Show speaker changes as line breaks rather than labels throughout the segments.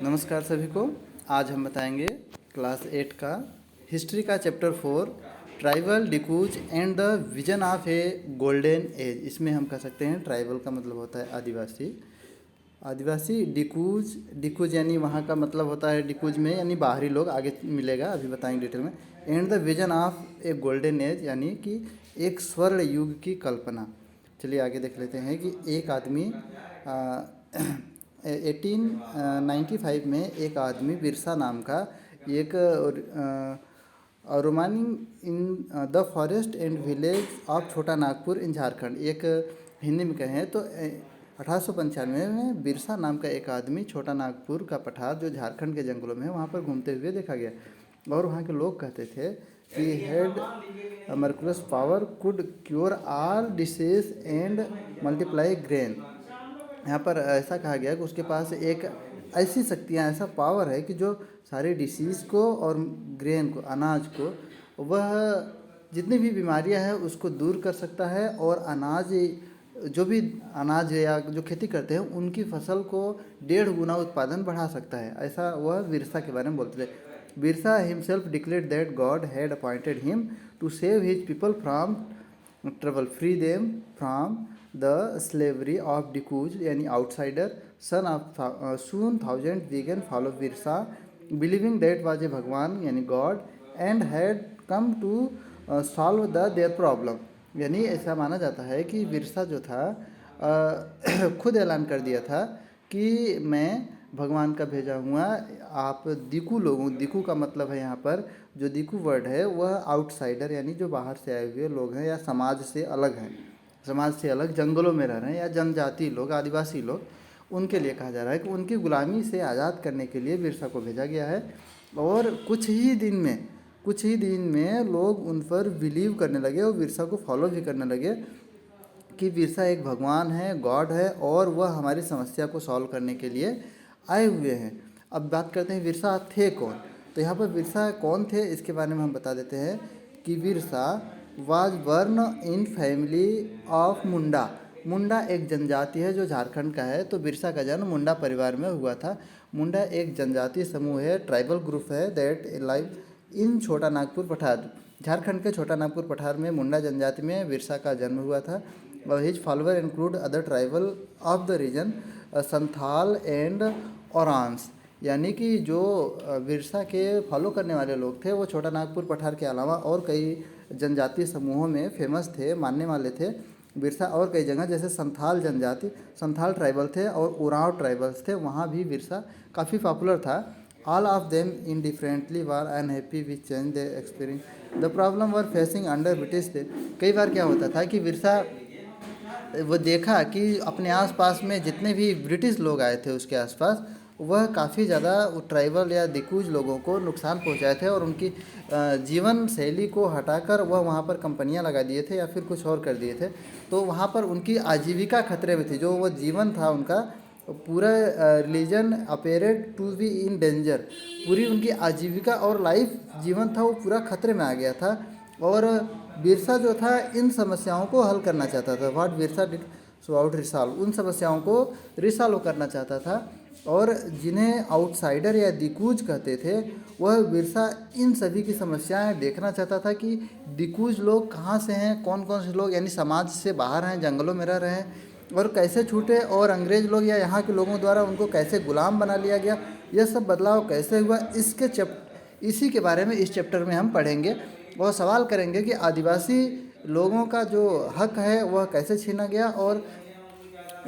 नमस्कार सभी को। आज हम बताएंगे क्लास 8 का हिस्ट्री का chapter 4 tribal Dikus and the vision of a golden age. इसमें हम कह सकते हैं ट्राइबल का मतलब होता है आदिवासी। आदिवासी डिकूज, डिकूज यानी वहाँ का मतलब होता है डिकूज में यानी बाहरी लोग, आगे मिलेगा, अभी बताएंगे डिटेल में। And the vision of a golden age यानी कि एक स्वर्ण युग की कल्पना। चलिए आगे देख लेते हैं कि एक आदमी 1895 में एक आदमी बिरसा नाम का एक roaming in the forest and village of Chota Nagpur इन झारखंड, एक हिंदी में कहें तो 1895 में बिरसा नाम का एक आदमी छोटा नागपुर का पठार जो झारखंड के जंगलों में है वहाँ पर घूमते हुए देखा गया। और वहाँ के लोग कहते थे कि had miraculous power could cure all disease and multiply grain. यहाँ पर ऐसा कहा गया कि उसके पास एक ऐसी शक्तियाँ, ऐसा पावर है कि जो सारी डिसीज़ को और ग्रेन को, अनाज को, वह जितनी भी बीमारियाँ हैं उसको दूर कर सकता है। और अनाज, जो भी अनाज या जो खेती करते हैं उनकी फसल को 1.5 गुना उत्पादन बढ़ा सकता है। ऐसा वह बिरसा के बारे में बोलते थे। Birsa himself declared that god had appointed him to save his people from trouble, free them from the slavery of Dikus यानी outsider, son of soon thousand began follow Birsa believing that was a bhagwan यानी god and had come to solve the their problem. यानी ऐसा माना जाता है कि बिरसा जो था खुद ऐलान कर दिया था कि मैं भगवान का भेजा हुआ, आप दिकू लोगों, दिकू का मतलब है यहाँ पर जो दिकू वर्ड है वह आउटसाइडर यानी जो बाहर से आए हुए लोग हैं या समाज से अलग हैं, समाज से अलग जंगलों में रह रहे हैं या जनजाति लोग, आदिवासी लोग, उनके लिए कहा जा रहा है कि उनकी गुलामी से आज़ाद करने के लिए बिरसा को भेजा गया है। और कुछ ही दिन में लोग उन पर बिलीव करने लगे और बिरसा को फॉलो भी करने लगे कि बिरसा एक भगवान है, गॉड है और वह हमारी समस्या को सॉल्व करने के लिए आए हुए हैं। अब बात करते हैं बिरसा थे कौन। तो यहाँ पर बिरसा कौन थे इसके बारे में हम बता देते हैं कि Birsa was born in family of Munda. Munda एक जनजाति है जो झारखंड का है। तो बिरसा का जन्म मुंडा परिवार में हुआ था। मुंडा एक जनजातीय समूह है, ट्राइबल ग्रुप है दैट लाइव इन छोटा नागपुर पठार। झारखंड के छोटा नागपुर पठार में मुंडा जनजाति में बिरसा का जन्म हुआ था। और his follower include other tribal of the region Santhal and Oraons. यानी कि जो बिरसा के फॉलो करने वाले लोग थे वो छोटा नागपुर पठार के अलावा और कई जनजातीय समूहों में फेमस थे, मानने वाले थे बिरसा। और कई जगह जैसे संथाल जनजाति, संथाल ट्राइबल थे और उरांव ट्राइबल्स थे, वहाँ भी बिरसा काफ़ी पॉपुलर था। All of them indifferently were unhappy with change they experience the problem were facing under British. कई बार क्या होता था कि बिरसा वो देखा कि अपने आसपास में जितने भी ब्रिटिश लोग आए थे उसके आसपास, वह काफ़ी ज़्यादा ट्राइबल या दिकूज लोगों को नुकसान पहुंचाए थे और उनकी जीवन शैली को हटाकर वह वहाँ पर कंपनियां लगा दिए थे या फिर कुछ और कर दिए थे। तो वहाँ पर उनकी आजीविका खतरे में थी, जो वह जीवन था उनका, पूरा religion appeared to be in danger. पूरी उनकी आजीविका और लाइफ जीवन था वो पूरा खतरे में आ गया था। और बिरसा जो था इन समस्याओं को हल करना चाहता था। What Birsa did so out resolve, उन समस्याओं को रिसॉल्व करना चाहता था। और जिन्हें आउटसाइडर या दिकूज कहते थे वह बिरसा इन सभी की समस्याएं देखना चाहता था कि दिकूज लोग कहाँ से हैं, कौन कौन से लोग यानी समाज से बाहर हैं, जंगलों में रह रहे हैं और कैसे छूटे, और अंग्रेज लोग या यहाँ के लोगों द्वारा उनको कैसे गुलाम बना लिया गया, यह सब बदलाव कैसे हुआ, इसी के बारे में इस चैप्टर में हम पढ़ेंगे। और सवाल करेंगे कि आदिवासी लोगों का जो हक है वह कैसे छीना गया और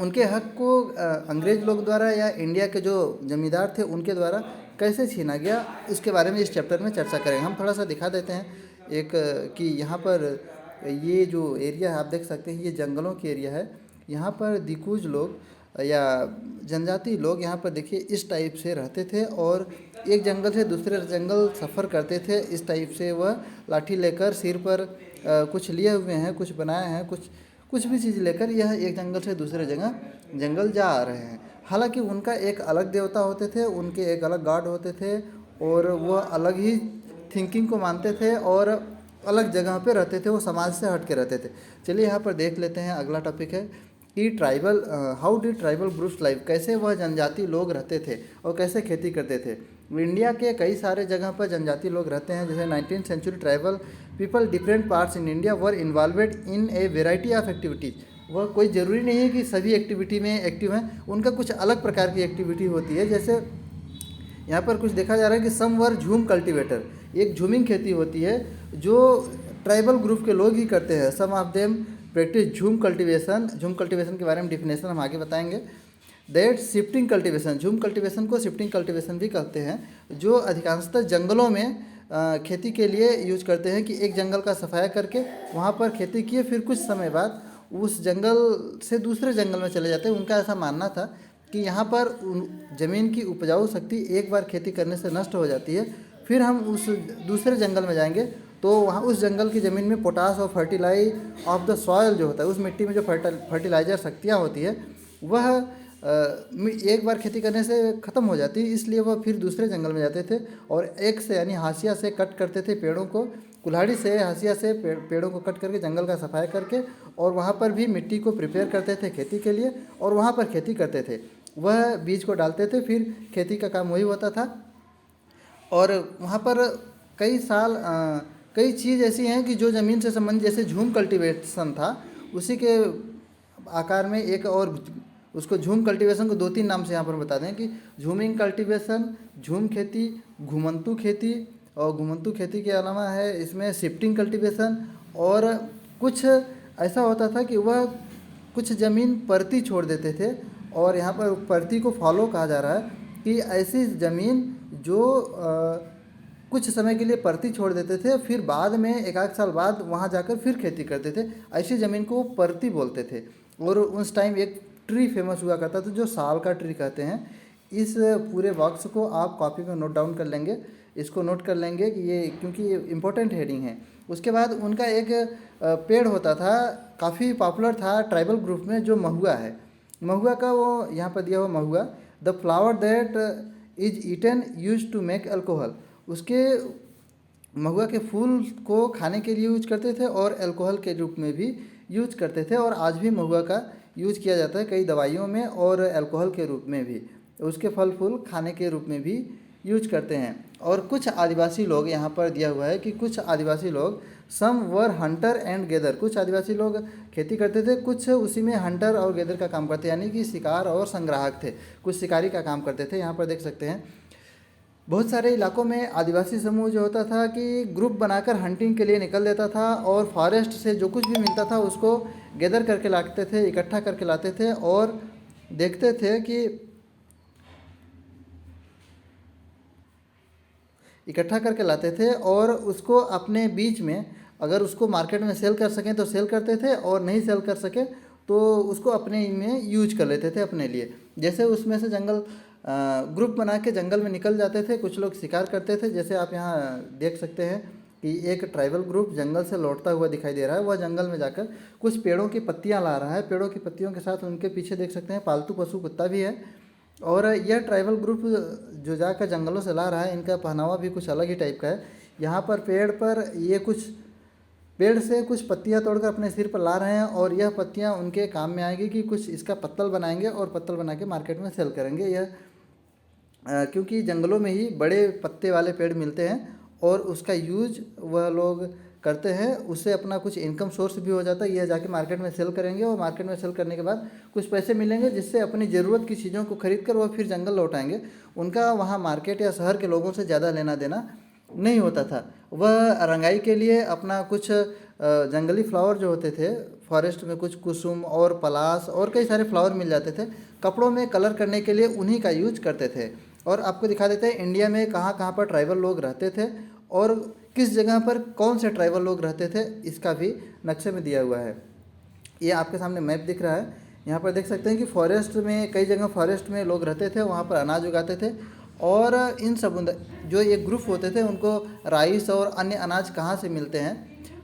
उनके हक को अंग्रेज लोग द्वारा या इंडिया के जो जमींदार थे उनके द्वारा कैसे छीना गया, इसके बारे में इस चैप्टर में चर्चा करेंगे। हम थोड़ा सा दिखा देते हैं एक कि यहाँ पर ये जो एरिया है आप देख सकते हैं, ये जंगलों की एरिया है। यहाँ पर दिकूज लोग या जनजाति लोग यहाँ पर देखिए इस टाइप से रहते थे और एक जंगल से दूसरे जंगल सफ़र करते थे। इस टाइप से वह लाठी लेकर सिर पर कुछ लिए हुए हैं, कुछ बनाए हैं, कुछ भी चीज़ लेकर यह एक जंगल से दूसरे जगह जंगल जा रहे हैं। हालांकि उनका एक अलग देवता होते थे, उनके एक अलग गॉड होते थे और वह अलग ही थिंकिंग को मानते थे और अलग जगह पे रहते थे, वो समाज से हट के रहते थे। चलिए यहाँ पर देख लेते हैं, अगला टॉपिक है कि how did tribal groups live, कैसे वह जनजाति लोग रहते थे और कैसे खेती करते थे। इंडिया के कई सारे जगह पर जनजाति लोग रहते हैं, जैसे 19th century tribal people different parts in India were involved in a variety of activities. वह कोई ज़रूरी नहीं है कि सभी एक्टिविटी में एक्टिव हैं, उनका कुछ अलग प्रकार की एक्टिविटी होती है। जैसे यहाँ पर कुछ देखा जा रहा है कि सम वर झूम कल्टीवेटर, एक झूमिंग खेती होती है जो ट्राइबल ग्रुप के लोग ही करते हैं। सम ऑफ देम प्रैक्टिस झूम कल्टीवेशन। झूम कल्टीवेशन के बारे में डिफिनेशन हम आगे बताएंगे। दैट शिफ्टिंग कल्टीवेशन, झूम कल्टीवेशन को शिफ्टिंग कल्टीवेशन भी कहते हैं, जो अधिकांशतः जंगलों में खेती के लिए यूज करते हैं कि एक जंगल का सफाया करके वहाँ पर खेती किए, फिर कुछ समय बाद उस जंगल से दूसरे जंगल में चले जाते हैं। उनका ऐसा मानना था कि यहाँ पर ज़मीन की उपजाऊ शक्ति एक बार खेती करने से नष्ट हो जाती है, फिर हम उस दूसरे जंगल में जाएंगे तो वहाँ उस जंगल की ज़मीन में पोटास और फर्टिलाइज ऑफ द सॉयल जो होता है, उस मिट्टी में जो फर्टिलाइजर शक्तियाँ होती है वह एक बार खेती करने से ख़त्म हो जाती है, इसलिए वह फिर दूसरे जंगल में जाते थे और एक से यानी हाशिया से कट करते थे पेड़ों को, कुल्हाड़ी से हाशिया से पेड़ों को कट करके जंगल का सफाई करके, और वहाँ पर भी मिट्टी को प्रिपेयर करते थे खेती के लिए और वहाँ पर खेती करते थे। वह बीज को डालते थे, फिर खेती का काम वही होता था। और वहाँ पर कई चीज़ ऐसी हैं कि जो ज़मीन से संबंधित, जैसे झूम कल्टीवेशन था उसी के आकार में एक और, उसको झूम कल्टीवेशन को 2-3 नाम से यहाँ पर बता दें कि झूमिंग कल्टीवेशन, झूम खेती, घुमंतू खेती, और घुमंतू खेती के अलावा है इसमें शिफ्टिंग कल्टीवेशन। और कुछ ऐसा होता था कि वह कुछ ज़मीन परती छोड़ देते थे, और यहाँ पर परती को फॉलो कहा जा रहा है कि ऐसी ज़मीन जो कुछ समय के लिए परती छोड़ देते थे, फिर बाद में एक आध साल बाद वहाँ जाकर फिर खेती करते थे, ऐसी ज़मीन को परती बोलते थे। और उस टाइम एक ट्री फेमस हुआ करता था जो साल का ट्री कहते हैं। इस पूरे बॉक्स को आप कॉपी में नोट डाउन कर लेंगे, इसको नोट कर लेंगे कि ये, क्योंकि ये इम्पोर्टेंट हेडिंग है। उसके बाद उनका एक पेड़ होता था, काफ़ी पॉपुलर था ट्राइबल ग्रुप में, जो महुआ है। महुआ का वो यहाँ पर दिया हुआ mahua, the flower that is eaten use to make alcohol. उसके महुआ के फूल को खाने के लिए यूज करते थे और अल्कोहल के रूप में भी यूज करते थे, और आज भी महुआ का यूज किया जाता है कई दवाइयों में और अल्कोहल के रूप में भी। उसके फल फूल खाने के रूप में भी यूज करते हैं। और कुछ आदिवासी लोग, यहाँ पर दिया हुआ है कि कुछ आदिवासी लोग, सम वर हंटर एंड गैदर, कुछ आदिवासी लोग खेती करते थे, कुछ उसी में हंटर और गैदर का काम करते, यानी कि शिकार और संग्राहक थे, कुछ शिकारी का काम करते थे। यहाँ पर देख सकते हैं बहुत सारे इलाकों में आदिवासी समूह जो होता था कि ग्रुप बनाकर हंटिंग के लिए निकल देता था, और फॉरेस्ट से जो कुछ भी मिलता था उसको गैदर करके लाते थे, इकट्ठा करके लाते थे, और देखते थे कि इकट्ठा करके लाते थे, और उसको अपने बीच में अगर उसको मार्केट में सेल कर सकें तो सेल करते थे, और नहीं सेल कर सके तो उसको अपने में यूज कर लेते थे अपने लिए। जैसे उसमें से ग्रुप बना के जंगल में निकल जाते थे, कुछ लोग शिकार करते थे। जैसे आप यहाँ देख सकते हैं कि एक ट्राइबल ग्रुप जंगल से लौटता हुआ दिखाई दे रहा है, वह जंगल में जाकर कुछ पेड़ों की पत्तियाँ ला रहा है। पेड़ों की पत्तियों के साथ उनके पीछे देख सकते हैं पालतू पशु कुत्ता भी है। और यह ट्राइबल ग्रुप जो जाकर जंगलों से ला रहा है, इनका पहनावा भी कुछ अलग ही टाइप का है। यहाँ पर पेड़ से कुछ पत्तियाँ तोड़कर अपने सिर पर ला रहे हैं, और यह पत्तियाँ उनके काम में आएगी कि कुछ इसका पत्तल बनाएंगे और पत्तल बना के मार्केट में सेल करेंगे। यह क्योंकि जंगलों में ही बड़े पत्ते वाले पेड़ मिलते हैं और उसका यूज वह लोग करते हैं, उससे अपना कुछ इनकम सोर्स भी हो जाता है। यह जाके मार्केट में सेल करेंगे और मार्केट में सेल करने के बाद कुछ पैसे मिलेंगे, जिससे अपनी ज़रूरत की चीज़ों को खरीद कर वह फिर जंगल लौटाएंगे। उनका वहाँ मार्केट या शहर के लोगों से ज़्यादा लेना देना नहीं होता था। वह रंगाई के लिए अपना कुछ जंगली फ्लावर जो होते थे, फॉरेस्ट में कुछ कुसुम और पलाश और कई सारे फ्लावर मिल जाते थे, कपड़ों में कलर करने के लिए उन्हीं का यूज करते थे। और आपको दिखा देते हैं इंडिया में कहाँ कहाँ पर ट्राइबल लोग रहते थे और किस जगह पर कौन से ट्राइबल लोग रहते थे, इसका भी नक्शे में दिया हुआ है। ये आपके सामने मैप दिख रहा है। यहाँ पर देख सकते हैं कि फॉरेस्ट में, कई जगह फॉरेस्ट में लोग रहते थे, वहाँ पर अनाज उगाते थे। और इन सब जो ये ग्रुप होते थे उनको राइस और अन्य अनाज कहाँ से मिलते हैं,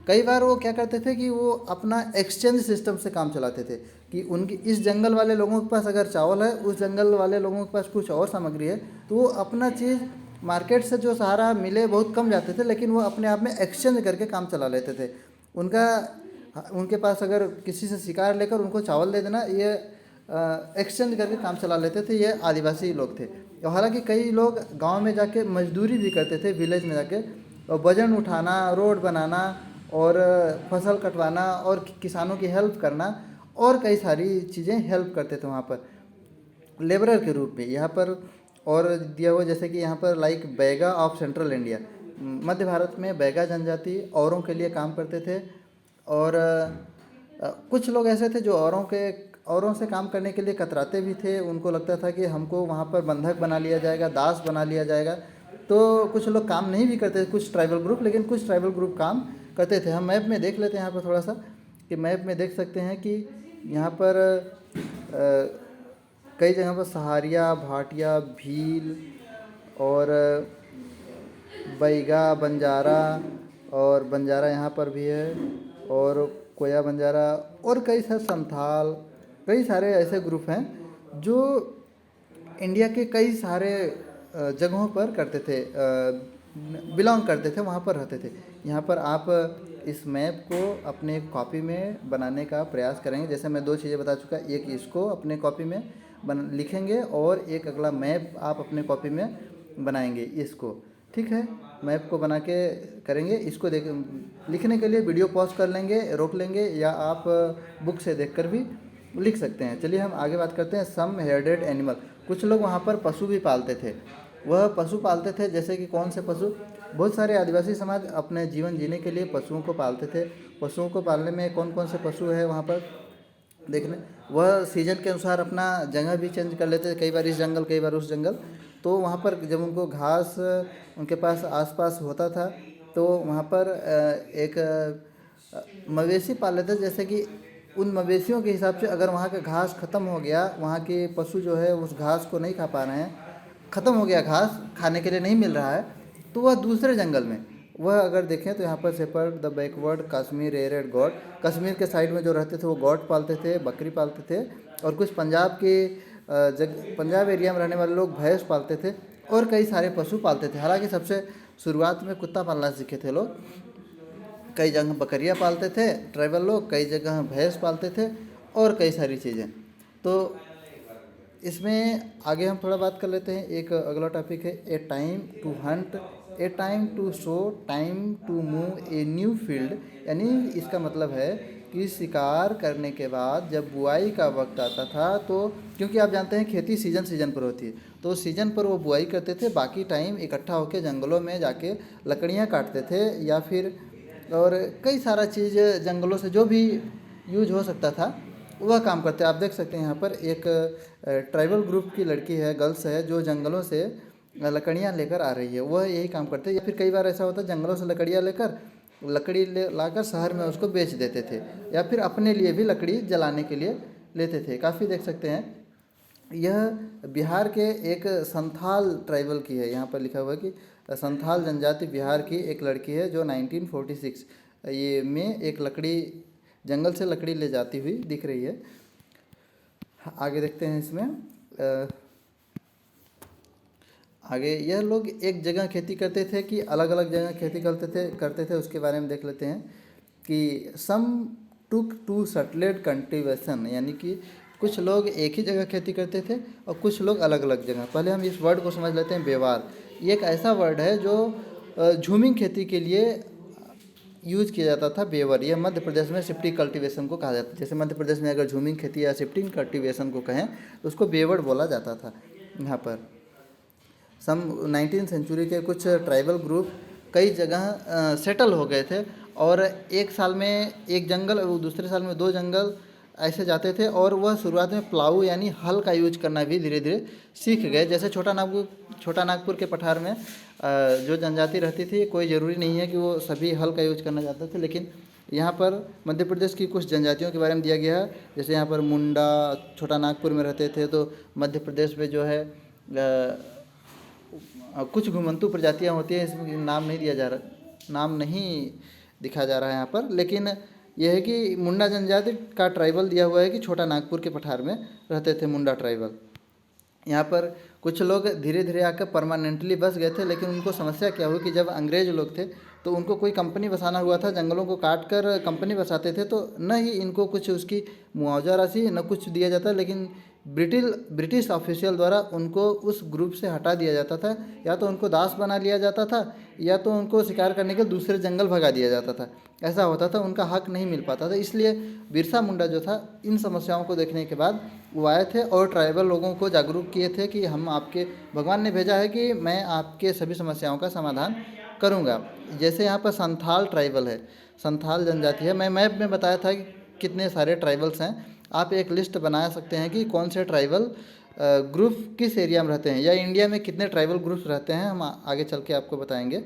कई बार वो क्या करते थे कि वो अपना एक्सचेंज सिस्टम से काम चलाते थे कि उनकी इस जंगल वाले लोगों के पास अगर चावल है, उस जंगल वाले लोगों के पास कुछ और सामग्री है, तो वो अपना चीज़ मार्केट से जो सहारा मिले बहुत कम जाते थे, लेकिन वो अपने आप में एक्सचेंज करके काम चला लेते थे। उनका उनके पास अगर किसी से शिकार लेकर उनको चावल दे देना, ये एक्सचेंज करके काम चला लेते थे। ये आदिवासी लोग थे। और हालांकि कई लोग गांव में जाके मजदूरी भी करते थे, विलेज में जाके, और वजन उठाना, रोड बनाना, और फसल कटवाना, और किसानों की हेल्प करना, और कई सारी चीज़ें हेल्प करते थे वहाँ पर लेबरर के रूप में। यहाँ पर और दिया हुआ जैसे कि यहाँ पर like Baiga of central India, मध्य भारत में बैगा जनजाति औरों के लिए काम करते थे। और कुछ लोग ऐसे थे जो औरों से काम करने के लिए कतराते भी थे। उनको लगता था कि हमको वहाँ पर बंधक बना लिया जाएगा, दास बना लिया जाएगा। तो कुछ लोग काम नहीं भी करते थे, कुछ ट्राइबल ग्रुप, लेकिन कुछ ट्राइबल ग्रुप काम करते थे। हम मैप में देख लेते हैं यहाँ पर थोड़ा सा, कि मैप में देख सकते हैं कि यहाँ पर कई जगह पर सहारिया, भाटिया, भील, और बैगा, बंजारा, और बंजारा यहाँ पर भी है, और कोया बंजारा, और कई सारे संथाल, कई सारे ऐसे ग्रुप हैं जो इंडिया के कई सारे जगहों पर करते थे, बिलोंग करते थे, वहाँ पर रहते थे। यहाँ पर आप इस मैप को अपने कॉपी में बनाने का प्रयास करेंगे। जैसे मैं 2 चीज़ें बता चुका, एक इसको अपने कॉपी में लिखेंगे, और एक अगला मैप आप अपने कॉपी में बनाएंगे इसको। ठीक है, मैप को बना के करेंगे। इसको लिखने के लिए वीडियो पॉज कर लेंगे, रोक लेंगे, या आप बुक से देखकर भी लिख सकते हैं। चलिए हम आगे बात करते हैं। सम हेयरडेड एनिमल, कुछ लोग वहाँ पर पशु भी पालते थे। वह पशु पालते थे, जैसे कि कौन से पशु? बहुत सारे आदिवासी समाज अपने जीवन जीने के लिए पशुओं को पालते थे। पशुओं को पालने में कौन कौन से पशु है वहाँ पर देखने, वह सीजन के अनुसार अपना जगह भी चेंज कर लेते थे, कई बार इस जंगल, कई बार उस जंगल। तो वहाँ पर जब उनको घास उनके पास आसपास होता था, तो वहाँ पर एक मवेशी पाल लेते थे। जैसे कि उन मवेशियों के हिसाब से अगर वहाँ का घास ख़त्म हो गया, वहाँ के पशु जो है उस घास को नहीं खा पा रहे हैं, ख़त्म हो गया, घास खाने के लिए नहीं मिल रहा है, तो वह दूसरे जंगल में, वह अगर देखें तो यहाँ पर shepherd, the backward Kashmir reared goat, Kashmir के साइड में जो रहते थे वो गॉड पालते थे, बकरी पालते थे। और कुछ पंजाब के पंजाब एरिया में रहने वाले लोग भैंस पालते थे, और कई सारे पशु पालते थे। हालांकि सबसे शुरुआत में कुत्ता पालना सीखे थे लोग। कई जगह बकरियाँ पालते थे ट्राइबल लोग, कई जगह भैंस पालते थे, और कई सारी चीज़ें। तो इसमें आगे हम थोड़ा बात कर लेते हैं। एक अगला टॉपिक है a time to hunt, a time to show, time to move a new field. यानी इसका मतलब है कि शिकार करने के बाद जब बुआई का वक्त आता था, तो क्योंकि आप जानते हैं खेती सीजन पर होती है, तो सीजन पर वो बुआई करते थे, बाकी टाइम इकट्ठा होकर जंगलों में जाके लकड़ियाँ काटते थे, या फिर और कई सारा चीज़ जंगलों से जो भी यूज हो सकता था वह काम करते हैं। आप देख सकते हैं यहाँ पर एक ट्राइबल ग्रुप की लड़की है, गर्ल्स है, जो जंगलों से लकड़ियाँ लेकर आ रही है, वह यही काम करते हैं। या फिर कई बार ऐसा होता है जंगलों से लकड़ियाँ लेकर लाकर शहर में उसको बेच देते थे, या फिर अपने लिए भी लकड़ी जलाने के लिए लेते थे। काफ़ी देख सकते हैं। यह बिहार के एक संथाल ट्राइबल की है, यहाँ पर लिखा हुआ है कि संथाल जनजाति बिहार की एक लड़की है जो 1946 ये में एक लकड़ी जंगल से लकड़ी ले जाती हुई दिख रही है। आगे देखते हैं इसमें आगे यह लोग एक जगह खेती करते थे कि अलग अलग जगह खेती करते थे उसके बारे में देख लेते हैं कि सम टुक टू सेटल्ड कल्टीवेशन, यानी कि कुछ लोग एक ही जगह खेती करते थे और कुछ लोग अलग अलग जगह। पहले हम इस वर्ड को समझ लेते हैं, बेवार। ये एक ऐसा वर्ड है जो झूमिंग खेती के लिए यूज किया जाता था। बेवर, यह मध्य प्रदेश में शिफ्टिंग कल्टीवेशन को कहा जाता है। जैसे मध्य प्रदेश में अगर झूमिंग खेती या शिफ्टिंग कल्टीवेशन को कहें तो उसको बेवर बोला जाता था। यहाँ पर 19वीं सेंचुरी के कुछ ट्राइबल ग्रुप कई जगह सेटल हो गए थे, और एक साल में एक जंगल और दूसरे साल में 2 जंगल ऐसे जाते थे, और वह शुरुआत में प्लाऊ यानी हल का यूज करना भी धीरे धीरे सीख गए। जैसे छोटा नागपुर के पठार में जो जनजाति रहती थी, कोई ज़रूरी नहीं है कि वो सभी हल का यूज करना चाहते थे, लेकिन यहाँ पर मध्य प्रदेश की कुछ जनजातियों के बारे में दिया गया है। जैसे यहाँ पर मुंडा छोटा नागपुर में रहते थे, तो मध्य प्रदेश में जो है कुछ घुमंतु प्रजातियाँ होती हैं, इसमें नाम नहीं दिखा जा रहा है यहाँ पर, लेकिन यह है कि मुंडा जनजाति का ट्राइबल दिया हुआ है कि छोटा नागपुर के पठार में रहते थे मुंडा ट्राइबल। यहाँ पर कुछ लोग धीरे धीरे आकर परमानेंटली बस गए थे, लेकिन उनको समस्या क्या हुई कि जब अंग्रेज लोग थे तो उनको कोई कंपनी बसाना हुआ था, जंगलों को काट कर कंपनी बसाते थे, तो न ही इनको कुछ उसकी मुआवजा राशि न कुछ दिया जाता, लेकिन ब्रिटिश ऑफिशियल द्वारा उनको उस ग्रुप से हटा दिया जाता था, या तो उनको दास बना लिया जाता था, या तो उनको शिकार करने के दूसरे जंगल भगा दिया जाता था। ऐसा होता था, उनका हक नहीं मिल पाता था। इसलिए बिरसा मुंडा जो था, इन समस्याओं को देखने के बाद वो आए थे और ट्राइबल लोगों को जागरूक किए थे कि हम आपके, भगवान ने भेजा है कि मैं आपके सभी समस्याओं का समाधान करूँगा। जैसे यहाँ पर संथाल ट्राइबल है, संथाल जनजाति है। मैं मैप में बताया था कि कितने सारे ट्राइबल्स हैं। आप एक लिस्ट बना सकते हैं कि कौन से ट्राइबल ग्रुप किस एरिया में रहते हैं, या इंडिया में कितने ट्राइबल ग्रुप्स रहते हैं, हम आगे चल के आपको बताएंगे।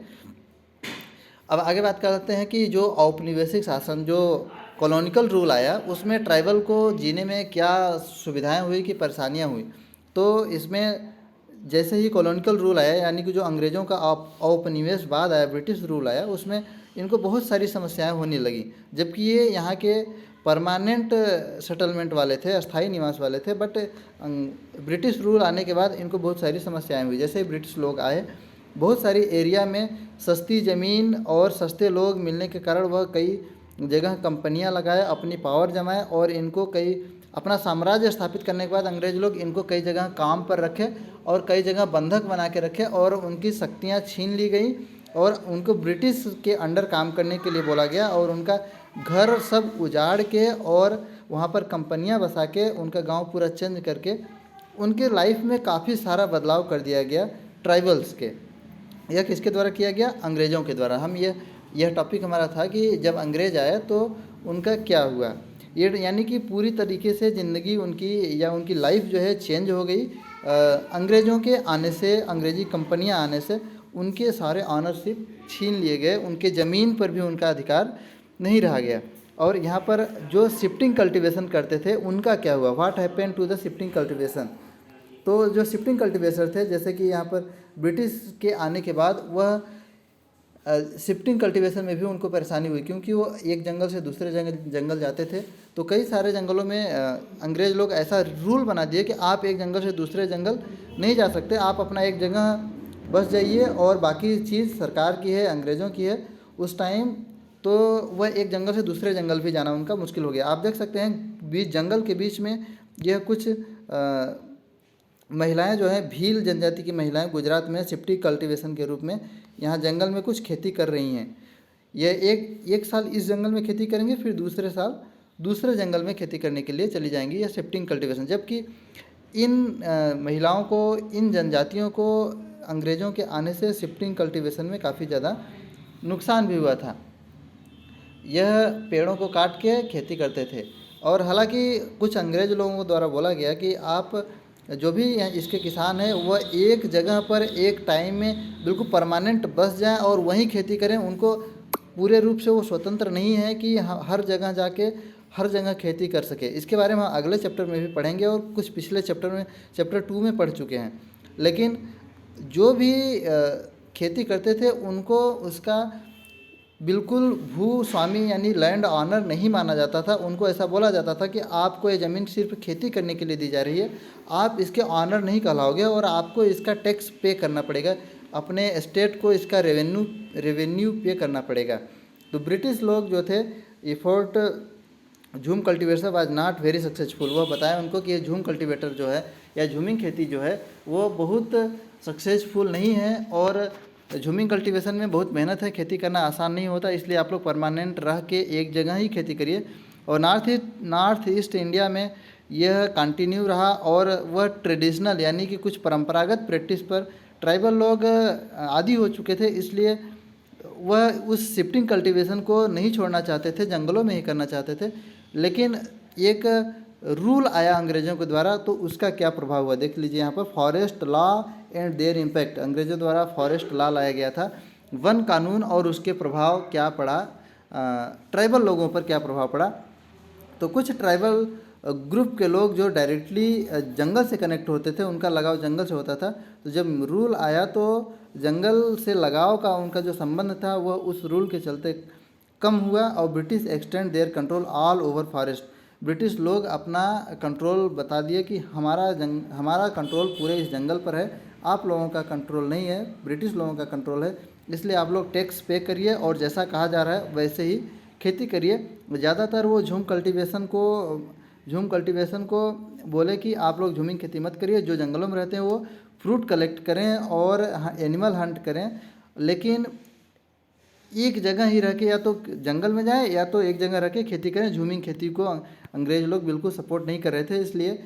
अब आगे बात करते हैं कि जो औपनिवेशिक शासन, जो कॉलोनिकल रूल आया, उसमें ट्राइबल को जीने में क्या सुविधाएं हुई कि परेशानियां हुई। तो इसमें जैसे ही कॉलोनिकल रूल आया, यानी कि जो अंग्रेज़ों का औपनिवेशवाद आया, ब्रिटिश रूल आया, उसमें इनको बहुत सारी समस्याएं होने लगी। जबकि ये यहाँ के परमानेंट सेटलमेंट वाले थे, अस्थाई निवास वाले थे, बट ब्रिटिश रूल आने के बाद इनको बहुत सारी समस्याएं हुई। जैसे ही ब्रिटिश लोग आए, बहुत सारी एरिया में सस्ती ज़मीन और सस्ते लोग मिलने के कारण वह कई जगह कंपनियां लगाए, अपनी पावर जमाए, और इनको कई अपना साम्राज्य स्थापित करने के बाद अंग्रेज लोग इनको कई जगह काम पर रखे और कई जगह बंधक बना के रखे, और उनकी शक्तियां छीन ली गई और उनको ब्रिटिश के अंडर काम करने के लिए बोला गया, और उनका घर सब उजाड़ के और वहाँ पर कंपनियां बसा के उनका गांव पूरा चेंज करके उनके लाइफ में काफ़ी सारा बदलाव कर दिया गया ट्राइबल्स के। यह किसके द्वारा किया गया? अंग्रेज़ों के द्वारा। हम यह टॉपिक हमारा था कि जब अंग्रेज़ आए तो उनका क्या हुआ, ये यानी कि पूरी तरीके से ज़िंदगी उनकी या उनकी लाइफ जो है चेंज हो गई। अंग्रेज़ों के आने से, अंग्रेज़ी कंपनियां आने से उनके सारे ऑनरशिप छीन लिए गए, उनके ज़मीन पर भी उनका अधिकार नहीं रहा गया। और यहाँ पर जो शिफ्टिंग कल्टीवेशन करते थे उनका क्या हुआ? What happen to the shifting cultivation? तो जो शिफ्टिंग कल्टीवेटर थे, जैसे कि यहाँ पर ब्रिटिश के आने के बाद वह शिफ्टिंग कल्टीवेशन में भी उनको परेशानी हुई, क्योंकि वो एक जंगल से दूसरे जंगल जाते थे। तो कई सारे जंगलों में अंग्रेज़ लोग ऐसा रूल बना दिए कि आप एक जंगल से दूसरे जंगल नहीं जा सकते, आप अपना एक जगह बस जाइए और बाकी चीज़ सरकार की है, अंग्रेज़ों की है। उस टाइम तो वह एक जंगल से दूसरे जंगल भी जाना उनका मुश्किल हो गया। आप देख सकते हैं जंगल के बीच में यह कुछ महिलाएं जो हैं, भील जनजाति की महिलाएं गुजरात में शिफ्टिंग कल्टीवेशन के रूप में यहाँ जंगल में कुछ खेती कर रही हैं। ये एक साल इस जंगल में खेती करेंगे, फिर दूसरे साल दूसरे जंगल में खेती करने के लिए चली जाएंगी, या शिफ्टिंग कल्टीवेशन। जबकि इन महिलाओं को, इन जनजातियों को अंग्रेज़ों के आने से शिफ्टिंग कल्टीवेशन में काफ़ी ज़्यादा नुकसान भी हुआ था। यह पेड़ों को काट के खेती करते थे, और हालांकि कुछ अंग्रेज़ लोगों द्वारा बोला गया कि आप जो भी इसके किसान हैं वह एक जगह पर एक टाइम में बिल्कुल परमानेंट बस जाएं और वहीं खेती करें। उनको पूरे रूप से वो स्वतंत्र नहीं है कि हर जगह जाके हर जगह खेती कर सके। इसके बारे में हम अगले चैप्टर में भी पढ़ेंगे, और कुछ पिछले चैप्टर 2 में पढ़ चुके हैं। लेकिन जो भी खेती करते थे उनको उसका बिल्कुल भू स्वामी यानी लैंड ऑनर नहीं माना जाता था। उनको ऐसा बोला जाता था कि आपको ये ज़मीन सिर्फ खेती करने के लिए दी जा रही है, आप इसके ऑनर नहीं कहलाओगे और आपको इसका टैक्स पे करना पड़ेगा, अपने स्टेट को इसका रेवेन्यू पे करना पड़ेगा। तो ब्रिटिश लोग जो थे, एफर्ट झूम cultivator was not very successful. वह बताया उनको कि ये झूम कल्टीवेटर जो है या झूमिंग खेती जो है वो बहुत सक्सेसफुल नहीं है, और झूमिंग कल्टीवेशन में बहुत मेहनत है, खेती करना आसान नहीं होता। इसलिए आप लोग परमानेंट रह के एक जगह ही खेती करिए। और नॉर्थ ईस्ट इंडिया में यह कंटिन्यू रहा, और वह ट्रेडिशनल यानी कि कुछ परंपरागत प्रैक्टिस पर ट्राइबल लोग आदी हो चुके थे। इसलिए वह उस शिफ्टिंग कल्टीवेशन को नहीं छोड़ना चाहते थे, जंगलों में ही करना चाहते थे। लेकिन एक रूल आया अंग्रेज़ों के द्वारा, तो उसका क्या प्रभाव हुआ देख लीजिए। यहाँ पर forest law and there impact, अंग्रेज़ों द्वारा फॉरेस्ट लॉ लाया गया था, वन कानून, और उसके प्रभाव क्या पड़ा, ट्राइबल लोगों पर क्या प्रभाव पड़ा। तो कुछ ट्राइबल ग्रुप के लोग जो डायरेक्टली जंगल से कनेक्ट होते थे, उनका लगाव जंगल से होता था। तो जब रूल आया तो जंगल से लगाव का उनका जो संबंध था वह उस रूल के चलते कम हुआ, और British extend their control all over forest. British लोग अपना कंट्रोल बता दिए कि हमारा कंट्रोल पूरे इस जंगल पर है, आप लोगों का कंट्रोल नहीं है, ब्रिटिश लोगों का कंट्रोल है। इसलिए आप लोग टैक्स पे करिए और जैसा कहा जा रहा है वैसे ही खेती करिए। ज़्यादातर वो झूम कल्टीवेशन को बोले कि आप लोग झूमिंग खेती मत करिए, जो जंगलों में रहते हैं वो फ्रूट कलेक्ट करें और एनिमल हंट करें, लेकिन एक जगह ही रह के या तो जंगल में जाएं या तो एक जगह रह के खेती करें। झूमिंग खेती को अंग्रेज लोग बिल्कुल सपोर्ट नहीं कर रहे थे, इसलिए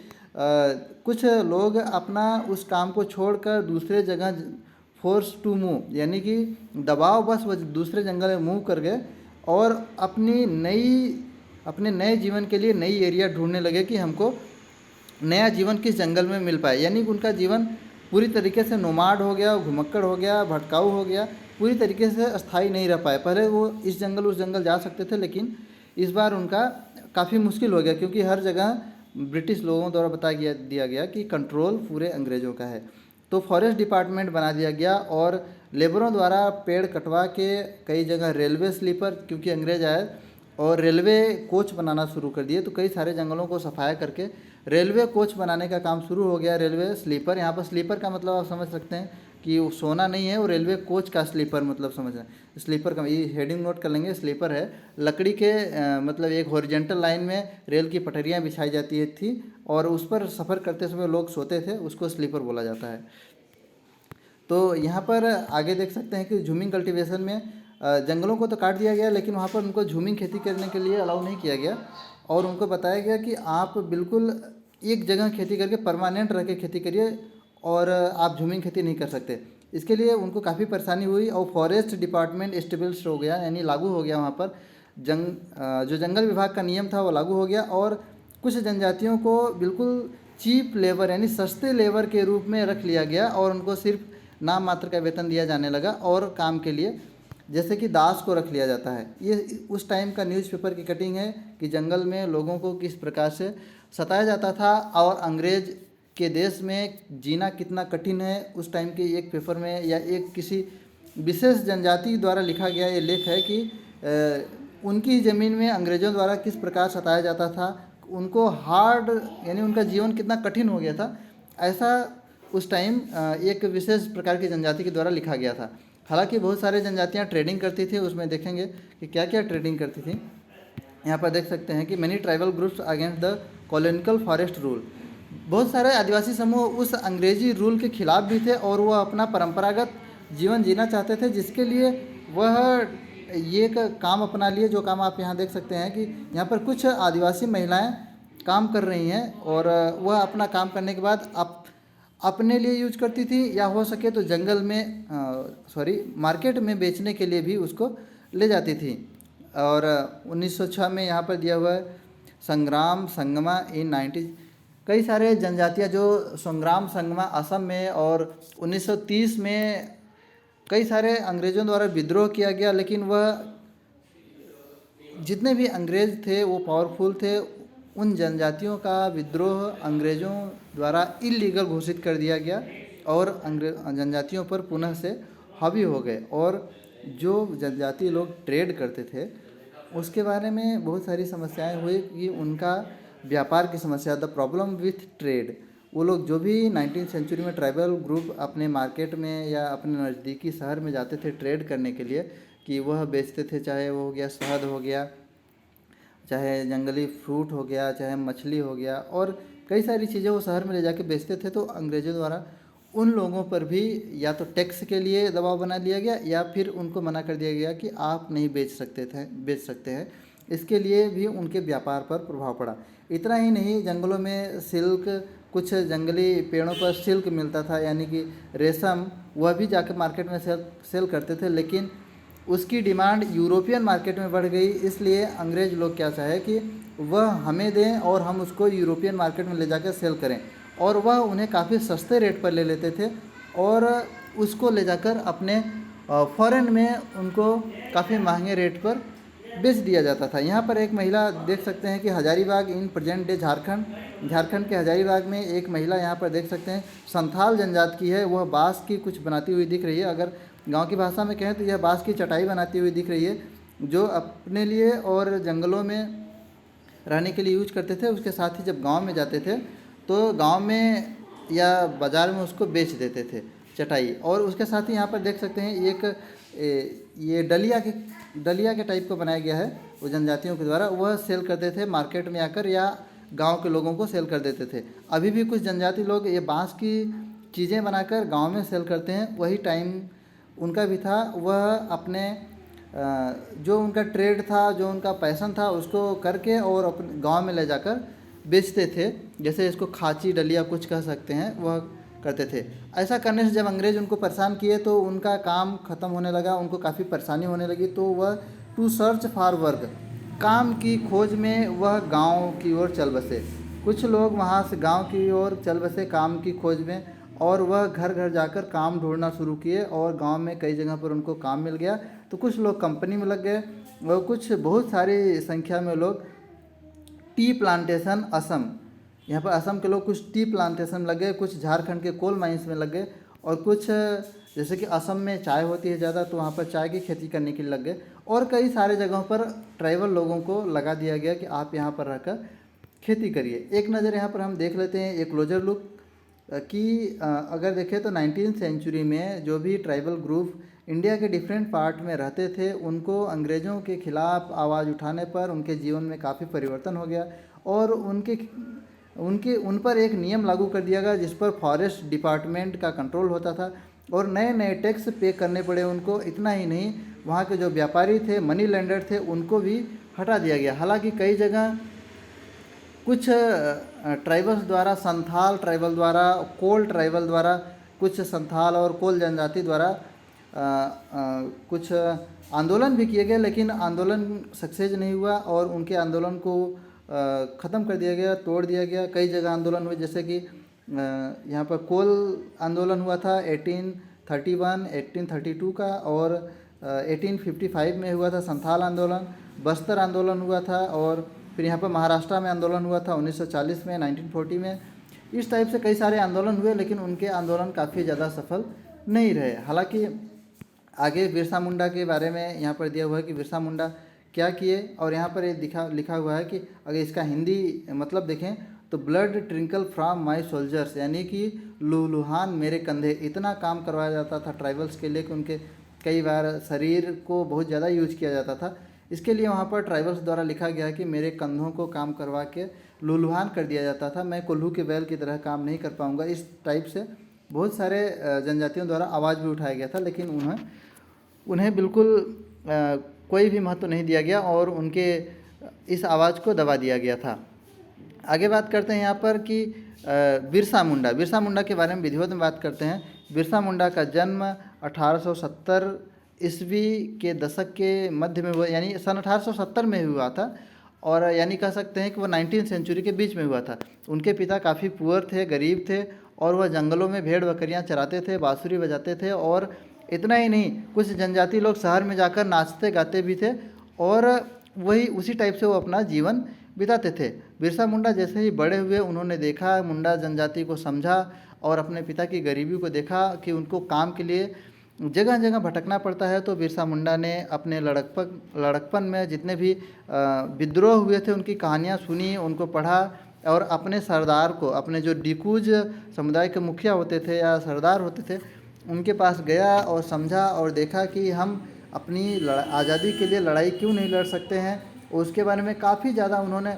कुछ लोग अपना उस काम को छोड़कर दूसरे जगह फोर्स टू मूव यानी कि दबाववश वो दूसरे जंगल में मूव कर गए और अपने नए जीवन के लिए नई एरिया ढूंढने लगे कि हमको नया जीवन किस जंगल में मिल पाए। यानी कि उनका जीवन पूरी तरीके से नोमाड हो गया, घुमक्कड़ हो गया, भटकाऊ हो गया, पूरी तरीके से अस्थाई नहीं रह पाए। पहले वो इस जंगल उस जंगल जा सकते थे, लेकिन इस बार उनका काफ़ी मुश्किल हो गया क्योंकि हर जगह ब्रिटिश लोगों द्वारा दिया गया कि कंट्रोल पूरे अंग्रेज़ों का है। तो फॉरेस्ट डिपार्टमेंट बना दिया गया और लेबरों द्वारा पेड़ कटवा के कई जगह रेलवे स्लीपर, क्योंकि अंग्रेज आए और रेलवे कोच बनाना शुरू कर दिए, तो कई सारे जंगलों को सफाया करके रेलवे कोच बनाने का काम शुरू हो गया। रेलवे स्लीपर, यहाँ पर स्लीपर का मतलब आप समझ सकते हैं कि वो सोना नहीं है, वो रेलवे कोच का स्लीपर मतलब समझ रहे हैं। स्लीपर का ये हेडिंग नोट कर लेंगे, स्लीपर है लकड़ी के मतलब एक हॉरिजेंटल लाइन में रेल की पटरियाँ बिछाई जाती थी और उस पर सफ़र करते समय लोग सोते थे, उसको स्लीपर बोला जाता है। तो यहाँ पर आगे देख सकते हैं कि झूमिंग कल्टीवेशन में जंगलों को तो काट दिया गया, लेकिन वहाँ पर उनको झूमिंग खेती करने के लिए अलाउ नहीं किया गया और उनको बताया गया कि आप बिल्कुल एक जगह खेती करके परमानेंट रह के खेती करिए और आप झूमिंग खेती नहीं कर सकते। इसके लिए उनको काफ़ी परेशानी हुई और फॉरेस्ट डिपार्टमेंट एस्टेब्लिश हो गया, यानी लागू हो गया। वहाँ पर जो जंगल विभाग का नियम था वो लागू हो गया और कुछ जनजातियों को बिल्कुल चीप लेबर यानी सस्ते लेबर के रूप में रख लिया गया और उनको सिर्फ नाम मात्र का वेतन दिया जाने लगा और काम के लिए जैसे कि दास को रख लिया जाता है। ये उस टाइम का न्यूज़पेपर की कटिंग है कि जंगल में लोगों को किस प्रकार से सताया जाता था और अंग्रेज के देश में जीना कितना कठिन है। उस टाइम के एक पेपर में या एक किसी विशेष जनजाति द्वारा लिखा गया ये लेख है कि उनकी ज़मीन में अंग्रेज़ों द्वारा किस प्रकार सताया जाता था, उनको हार्ड यानी उनका जीवन कितना कठिन हो गया था, ऐसा उस टाइम एक विशेष प्रकार की जनजाति के द्वारा लिखा गया था। हालांकि बहुत सारे जनजातियां ट्रेडिंग करती थी, उसमें देखेंगे कि क्या क्या ट्रेडिंग करती थी। यहाँ पर देख सकते हैं कि many tribal groups against the colonial forest rule. बहुत सारे आदिवासी समूह उस अंग्रेजी रूल के खिलाफ भी थे और वह अपना परंपरागत जीवन जीना चाहते थे, जिसके लिए वह ये काम अपना लिए, जो काम आप यहाँ देख सकते हैं कि यहाँ पर कुछ आदिवासी महिलाएं काम कर रही हैं और वह अपना काम करने के बाद अपने लिए यूज करती थी या हो सके तो जंगल में मार्केट में बेचने के लिए भी उसको ले जाती थी। और 1906 में यहाँ पर दिया हुआ है संग्राम संगमा इन 90। कई सारे जनजातियाँ जो संग्राम संगमा असम में और 1930 में कई सारे अंग्रेज़ों द्वारा विद्रोह किया गया, लेकिन वह जितने भी अंग्रेज़ थे वो पावरफुल थे। उन जनजातियों का विद्रोह अंग्रेज़ों द्वारा इलीगल घोषित कर दिया गया और जनजातियों पर पुनः से हावी हो गए और जो जनजाति लोग ट्रेड करते थे उसके बारे में बहुत सारी समस्याएं हुई कि उनका व्यापार की समस्या, द प्रॉब्लम विथ ट्रेड। वो लोग जो भी 19वीं सेंचुरी में ट्राइबल ग्रुप अपने मार्केट में या अपने नज़दीकी शहर में जाते थे ट्रेड करने के लिए कि वह बेचते थे, चाहे वो हो गया शहद हो गया, चाहे जंगली फ्रूट हो गया, चाहे मछली हो गया और कई सारी चीज़ें वो शहर में ले जाके बेचते थे। तो अंग्रेज़ों द्वारा उन लोगों पर भी या तो टैक्स के लिए दबाव बना लिया गया या फिर उनको मना कर दिया गया कि आप नहीं बेच सकते हैं। इसके लिए भी उनके व्यापार पर प्रभाव पड़ा। इतना ही नहीं, जंगलों में सिल्क, कुछ जंगली पेड़ों पर सिल्क मिलता था यानी कि रेशम, वह भी जाकर मार्केट में सेल करते थे, लेकिन उसकी डिमांड यूरोपियन मार्केट में बढ़ गई। इसलिए अंग्रेज़ लोग क्या चाहे कि वह हमें दें और हम उसको यूरोपियन मार्केट में ले जाकर सेल करें, और वह उन्हें काफ़ी सस्ते रेट पर ले लेते थे और उसको ले जाकर अपने फॉरेन में उनको काफ़ी महंगे रेट पर बेच दिया जाता था। यहाँ पर एक महिला देख सकते हैं कि Hazaribagh in present day Jharkhand के हजारीबाग में एक महिला यहाँ पर देख सकते हैं संथाल जनजाति की है। वह बाँस की कुछ बनाती हुई दिख रही है। अगर गांव की भाषा में कहें तो यह बाँस की चटाई बनाती हुई दिख रही है, जो अपने लिए और जंगलों में रहने के लिए यूज करते थे। उसके साथ ही जब गांव में जाते थे तो गांव में या बाज़ार में उसको बेच देते थे। चटाई। और उसके साथ ही यहाँ पर देख सकते हैं एक ये डलिया के टाइप का बनाया गया है वो जनजातियों के द्वारा, वह सेल करते थे मार्केट में आकर या गांव के लोगों को सेल कर देते थे। अभी भी कुछ जनजाति लोग ये बांस की चीज़ें बनाकर गांव में सेल करते हैं। वही टाइम उनका भी था, वह अपने जो उनका ट्रेड था, जो उनका पैशन था, उसको करके और अपने गांव में ले जाकर बेचते थे। जैसे इसको खाची डलिया कुछ कह सकते हैं, वह करते थे। ऐसा करने से जब अंग्रेज़ उनको परेशान किए तो उनका काम ख़त्म होने लगा, उनको काफ़ी परेशानी होने लगी। तो वह टू सर्च फॉर वर्क, काम की खोज में वह गांव की ओर चल बसे। कुछ लोग वहां से गांव की ओर चल बसे काम की खोज में, और वह घर घर जाकर काम ढूंढना शुरू किए और गांव में कई जगह पर उनको काम मिल गया। तो कुछ लोग कंपनी में लग गए और कुछ बहुत सारी संख्या में लोग टी प्लांटेशन असम, यहाँ पर असम के लोग कुछ टी प्लांटेशन लग गए, कुछ झारखंड के कोल माइंस में लग गए, और कुछ जैसे कि असम में चाय होती है ज़्यादा, तो वहाँ पर चाय की खेती करने के लिए लग गए। और कई सारे जगहों पर ट्राइबल लोगों को लगा दिया गया कि आप यहाँ पर रहकर खेती करिए। एक नज़र यहाँ पर हम देख लेते हैं, एक क्लोजर लुक कि अगर देखें तो 19वीं सेंचुरी में जो भी ट्राइबल ग्रुप इंडिया के डिफरेंट पार्ट में रहते थे, उनको अंग्रेज़ों के ख़िलाफ़ आवाज़ उठाने पर उनके जीवन में काफ़ी परिवर्तन हो गया। और उन पर एक नियम लागू कर दिया गया जिस पर फॉरेस्ट डिपार्टमेंट का कंट्रोल होता था, और नए नए टैक्स पे करने पड़े उनको। इतना ही नहीं, वहाँ के जो व्यापारी थे, मनी लेंडर थे, उनको भी हटा दिया गया। हालांकि कई जगह कुछ ट्राइबल्स द्वारा, संथाल ट्राइबल द्वारा, कोल ट्राइबल द्वारा, कुछ संथाल और कोल जनजाति द्वारा कुछ आंदोलन भी किए गए, लेकिन आंदोलन सक्सेस नहीं हुआ और उनके आंदोलन को ख़त्म कर दिया गया, तोड़ दिया गया। कई जगह आंदोलन हुए, जैसे कि यहाँ पर कोल आंदोलन हुआ था 1831, 1832 का, और 1855 में हुआ था संथाल आंदोलन। बस्तर आंदोलन हुआ था, और फिर यहाँ पर महाराष्ट्र में आंदोलन हुआ था 1940 में, 1940 में। इस टाइप से कई सारे आंदोलन हुए, लेकिन उनके आंदोलन काफ़ी ज़्यादा सफल नहीं रहे। हालांकि आगे बिरसा मुंडा के बारे में यहाँ पर दिया हुआ है कि बिरसा मुंडा क्या किए, और यहाँ पर ये लिखा हुआ है कि अगर इसका हिंदी मतलब देखें तो ब्लड ट्रिंकल फ्रॉम माय सोल्जर्स, यानी कि लुहलुहान मेरे कंधे। इतना काम करवाया जाता था ट्राइबल्स के लिए कि उनके कई बार शरीर को बहुत ज़्यादा यूज किया जाता था। इसके लिए वहाँ पर ट्राइबल्स द्वारा लिखा गया कि मेरे कंधों को काम करवा के लुहलुहान कर दिया जाता था, मैं कोल्हू के बैल की तरह काम नहीं कर पाऊँगा। इस टाइप से बहुत सारे जनजातियों द्वारा आवाज़ भी उठाया गया था, लेकिन उन्हें बिल्कुल कोई भी महत्व नहीं दिया गया और उनके इस आवाज़ को दबा दिया गया था। आगे बात करते हैं यहाँ पर कि बिरसा मुंडा के बारे में विधिवत में बात करते हैं। बिरसा मुंडा का जन्म 1870 ईस्वी के दशक के मध्य में हुआ, यानी सन 1870 में हुआ था, और यानी कह सकते हैं कि वह 19वीं सेंचुरी के बीच में हुआ था। उनके पिता काफ़ी पुअर थे, गरीब थे, और वह जंगलों में भेड़ बकरियां चराते थे, बांसुरी बजाते थे। और इतना ही नहीं, कुछ जनजाति लोग शहर में जाकर नाचते गाते भी थे, और वही उसी टाइप से वो अपना जीवन बिताते थे। बिरसा मुंडा जैसे ही बड़े हुए, उन्होंने देखा, मुंडा जनजाति को समझा और अपने पिता की गरीबी को देखा कि उनको काम के लिए जगह जगह भटकना पड़ता है। तो बिरसा मुंडा ने अपने लड़कपन में जितने भी विद्रोह हुए थे उनकी कहानियाँ सुनी, उनको पढ़ा, और अपने सरदार को, अपने जो डिकूज समुदाय के मुखिया होते थे या सरदार होते थे, उनके पास गया और समझा और देखा कि हम अपनी आज़ादी के लिए लड़ाई क्यों नहीं लड़ सकते हैं। उसके बारे में काफ़ी ज़्यादा उन्होंने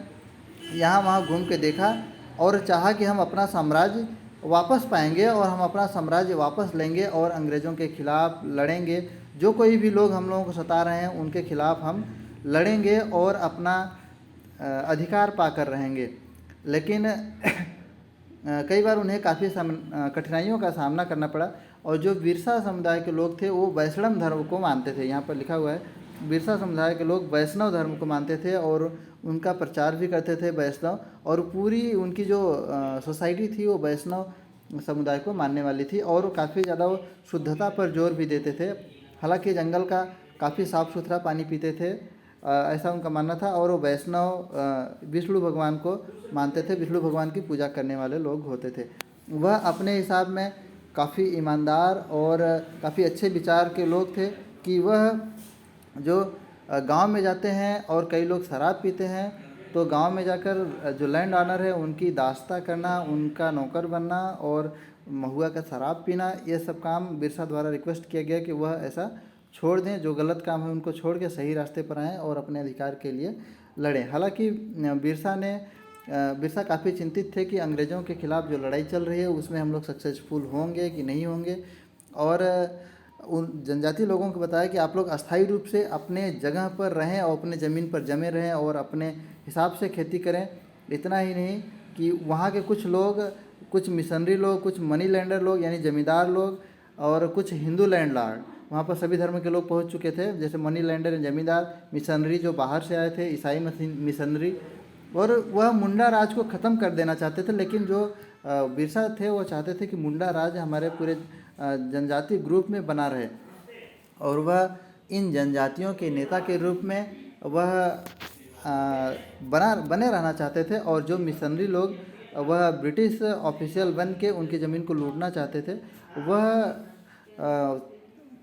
यहाँ वहाँ घूम के देखा और चाहा कि हम अपना साम्राज्य वापस पाएंगे और हम अपना साम्राज्य वापस लेंगे और अंग्रेज़ों के ख़िलाफ़ लड़ेंगे। जो कोई भी लोग हम लोगों को सता रहे हैं उनके ख़िलाफ़ हम लड़ेंगे और अपना अधिकार पाकर रहेंगे। लेकिन कई बार उन्हें काफ़ी कठिनाइयों का सामना करना पड़ा, और जो बिरसा समुदाय के लोग थे वो वैष्णव धर्म को मानते थे। यहाँ पर लिखा हुआ है, बिरसा समुदाय के लोग वैष्णव धर्म को मानते थे और उनका प्रचार भी करते थे वैष्णव, और पूरी उनकी जो सोसाइटी थी वो वैष्णव समुदाय को मानने वाली थी, और काफ़ी ज़्यादा वो शुद्धता पर जोर भी देते थे। हालांकि जंगल का काफ़ी साफ़ सुथरा पानी पीते थे, ऐसा उनका मानना था। और वो वैष्णव विष्णु भगवान को मानते थे, विष्णु भगवान की पूजा करने वाले लोग होते थे। वह अपने हिसाब में काफ़ी ईमानदार और काफ़ी अच्छे विचार के लोग थे कि वह जो गांव में जाते हैं और कई लोग शराब पीते हैं, तो गांव में जाकर जो लैंड ऑनर है उनकी दास्ता करना, उनका नौकर बनना और महुआ का शराब पीना, ये सब काम बिरसा द्वारा रिक्वेस्ट किया गया कि वह ऐसा छोड़ दें, जो गलत काम है उनको छोड़ के सही रास्ते पर आएँ और अपने अधिकार के लिए लड़ें। हालांकि बिरसा काफ़ी चिंतित थे कि अंग्रेज़ों के खिलाफ़ जो लड़ाई चल रही है उसमें हम लोग सक्सेसफुल होंगे कि नहीं होंगे, और उन जनजातीय लोगों को बताया कि आप लोग अस्थायी रूप से अपने जगह पर रहें और अपने ज़मीन पर जमे रहें और अपने हिसाब से खेती करें। इतना ही नहीं कि वहाँ के कुछ लोग, कुछ मिशनरी लोग, कुछ मनी लैंडर लोग यानी ज़मींदार लोग और कुछ हिंदू लैंडलॉर्ड, वहाँ पर सभी धर्म के लोग पहुँच चुके थे, जैसे मनी लैंडर, ज़मींदार, मिशनरी जो बाहर से आए थे, ईसाई मिशनरी, और वह मुंडा राज को ख़त्म कर देना चाहते थे। लेकिन जो बिरसा थे वो चाहते थे कि मुंडा राज हमारे पूरे जनजातीय ग्रुप में बना रहे, और वह इन जनजातियों के नेता के रूप में वह बने रहना चाहते थे। और जो मिशनरी लोग वह ब्रिटिश ऑफिशियल बन के उनकी ज़मीन को लूटना चाहते थे, वह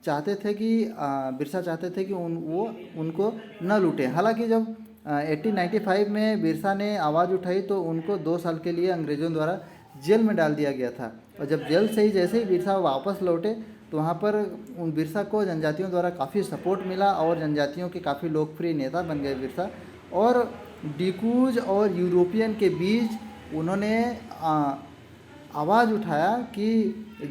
चाहते थे कि बिरसा चाहते थे कि वो उनको न लूटें। हालांकि जब 1895 में बिरसा ने आवाज़ उठाई तो उनको 2 साल के लिए अंग्रेज़ों द्वारा जेल में डाल दिया गया था। और जब जेल से ही जैसे ही बिरसा वापस लौटे तो वहाँ पर उन बिरसा को जनजातियों द्वारा काफ़ी सपोर्ट मिला और जनजातियों के काफ़ी लोकप्रिय नेता बन गए बिरसा। और डिकूज और यूरोपियन के बीच उन्होंने आवाज़ उठाया कि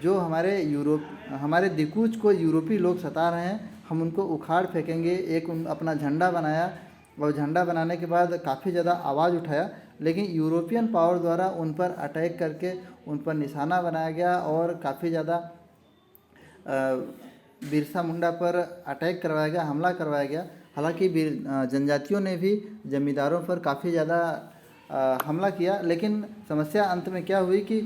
जो हमारे दिकूज को यूरोपी लोग सता रहे हैं, हम उनको उखाड़ फेंकेंगे। एक अपना झंडा बनाया और झंडा बनाने के बाद काफ़ी ज़्यादा आवाज़ उठाया, लेकिन यूरोपियन पावर द्वारा उन पर अटैक करके उन पर निशाना बनाया गया और काफ़ी ज़्यादा बिरसा मुंडा पर अटैक करवाया गया, हमला करवाया गया। हालांकि जनजातियों ने भी जमींदारों पर काफ़ी ज़्यादा हमला किया, लेकिन समस्या अंत में क्या हुई कि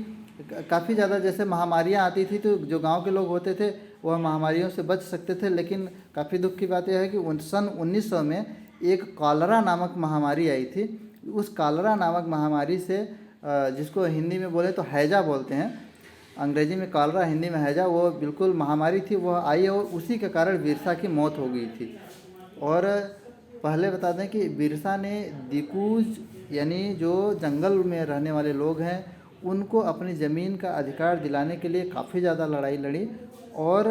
काफ़ी ज़्यादा जैसे महामारियाँ आती थी तो जो गांव के लोग होते थे वह महामारियों से बच सकते थे। लेकिन काफ़ी दुख की बात यह है कि सन 1900 में एक कॉलरा नामक महामारी आई थी। उस कॉलरा नामक महामारी से, जिसको हिंदी में बोले तो हैजा बोलते हैं, अंग्रेजी में कॉलरा, हिंदी में हैजा, वो बिल्कुल महामारी थी, वह आई और उसी के कारण बिरसा की मौत हो गई थी। और पहले बता दें कि बिरसा ने दिकूज यानी जो जंगल में रहने वाले लोग हैं उनको अपनी ज़मीन का अधिकार दिलाने के लिए काफ़ी ज़्यादा लड़ाई लड़ी और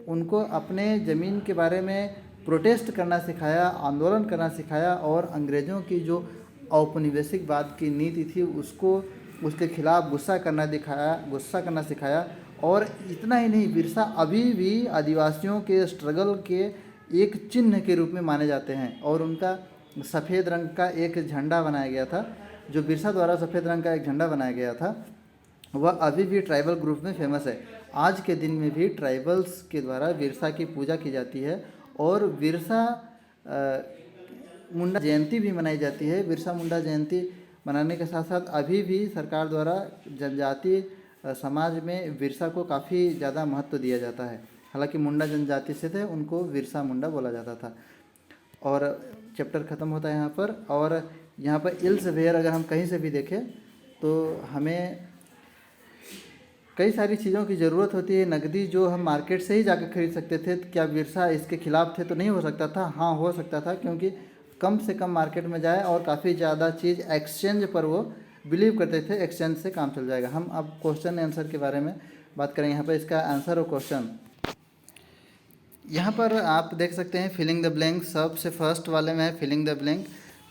उनको अपने ज़मीन के बारे में प्रोटेस्ट करना सिखाया, आंदोलन करना सिखाया, और अंग्रेज़ों की जो औपनिवेशिकवाद की नीति थी उसके खिलाफ गुस्सा करना सिखाया। और इतना ही नहीं, बिरसा अभी भी आदिवासियों के स्ट्रगल के एक चिन्ह के रूप में माने जाते हैं और उनका सफ़ेद रंग का एक झंडा बनाया गया था, जो बिरसा द्वारा सफ़ेद रंग का एक झंडा बनाया गया था, वह अभी भी ट्राइबल ग्रुप में फेमस है। आज के दिन में भी ट्राइबल्स के द्वारा बिरसा की पूजा की जाती है और बिरसा मुंडा जयंती भी मनाई जाती है। बिरसा मुंडा जयंती मनाने के साथ साथ अभी भी सरकार द्वारा जनजातीय समाज में बिरसा को काफ़ी ज़्यादा महत्व दिया जाता है। हालांकि मुंडा जनजाति से थे, उनको बिरसा मुंडा बोला जाता था। और चैप्टर ख़त्म होता है यहाँ पर। और यहाँ पर इल्स वेयर अगर हम कहीं से भी देखें तो हमें कई सारी चीज़ों की ज़रूरत होती है। नकदी जो हम मार्केट से ही जाकर खरीद सकते थे, क्या बिरसा इसके खिलाफ थे? तो नहीं हो सकता था। हाँ, हो सकता था, क्योंकि कम से कम मार्केट में जाए और काफ़ी ज़्यादा चीज़ एक्सचेंज पर वो बिलीव करते थे, एक्सचेंज से काम चल जाएगा। हम अब क्वेश्चन आंसर के बारे में बात करेंगे। यहाँ पर इसका आंसर और क्वेश्चन यहाँ पर आप देख सकते हैं, फिलिंग द ब्लैंक। सबसे फर्स्ट वाले में है filling the blank,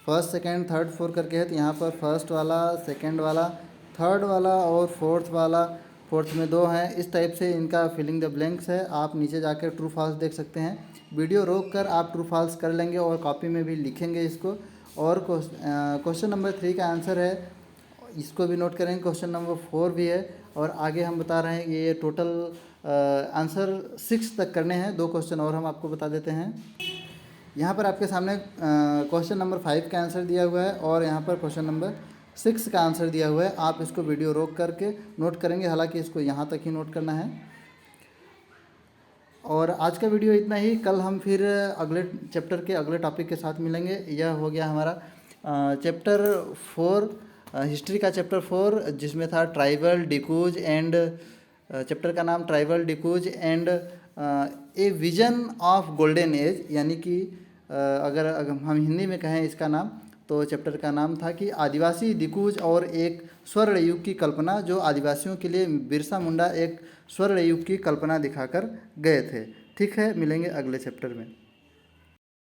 first second third fourth करके है। तो यहाँ पर फर्स्ट वाला, सेकंड वाला, थर्ड वाला और फोर्थ वाला, फोर्थ में 2 हैं। इस टाइप से इनका फिलिंग द ब्लैंक्स है। आप नीचे जाकर ट्रू फॉल्स देख सकते हैं। वीडियो रोक कर आप ट्रू फॉल्स कर लेंगे और कॉपी में भी लिखेंगे इसको। और क्वेश्चन नंबर 3 का आंसर है, इसको भी नोट करेंगे। क्वेश्चन नंबर 4 भी है और आगे हम बता रहे हैं कि ये टोटल आंसर 6 तक करने हैं। 2 क्वेश्चन और हम आपको बता देते हैं। यहाँ पर आपके सामने क्वेश्चन नंबर 5 का आंसर दिया हुआ है और यहाँ पर क्वेश्चन नंबर 6 का आंसर दिया हुआ है। आप इसको वीडियो रोक करके नोट करेंगे, हालांकि इसको यहाँ तक ही नोट करना है। और आज का वीडियो इतना ही। कल हम फिर अगले चैप्टर के अगले टॉपिक के साथ मिलेंगे। यह हो गया हमारा चैप्टर 4, हिस्ट्री का चैप्टर 4, जिसमें था ट्राइबल डिकूज एंड, चैप्टर का नाम tribal Dikus and a vision of golden age, यानी कि अगर हम हिंदी में कहें इसका नाम तो चैप्टर का नाम था कि आदिवासी दिकूज और एक स्वर्ण युग की कल्पना, जो आदिवासियों के लिए बिरसा मुंडा एक स्वर्ण युग की कल्पना दिखाकर गए थे। ठीक है, मिलेंगे अगले चैप्टर में।